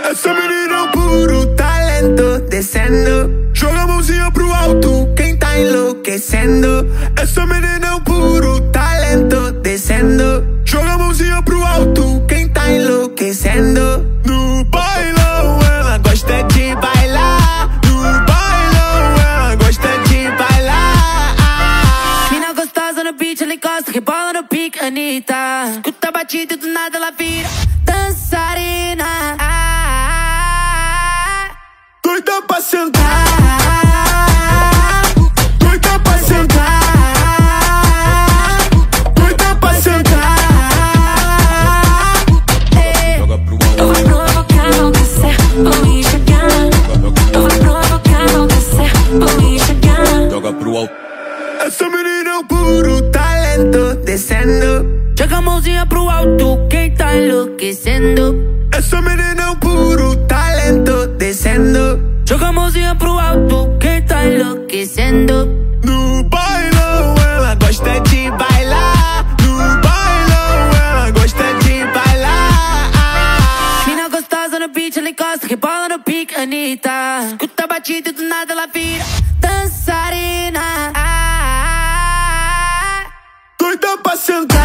Essa menina é um puro talento, descendo. Joga a mãozinha pro alto, quem tá enlouquecendo. Essa menina é um puro talento, descendo. Joga a mãozinha pro alto, quem tá enlouquecendo. No bailão ela gosta de bailar. No bailão ela gosta de bailar. Mina gostosa no beat, ela encosta, rebola no pique, Anitta. Escuta a batida e do nada ela vira dançarina. Doida pra sentar, doida pra sentar, doida pra sentar. Joga pro alto. Eu vou provocar, vou descer, vou enxergar. Eu vou provocar, vou descer, vou enxergar. Joga pro alto. Essa menina é um puro talento, descendo. Joga a mãozinha pro alto, quem tá enlouquecendo. Essa menina é um puro talento, descendo. Joga a mãozinha pro alto, quem tá enlouquecendo. No bailão ela gosta de bailar. No bailão ela gosta de bailar. Mina gostosa no beat, ela encosta, rebola no pique, Anitta. Escuta a batida e do nada ela vira dançarina. Doida pra sentar.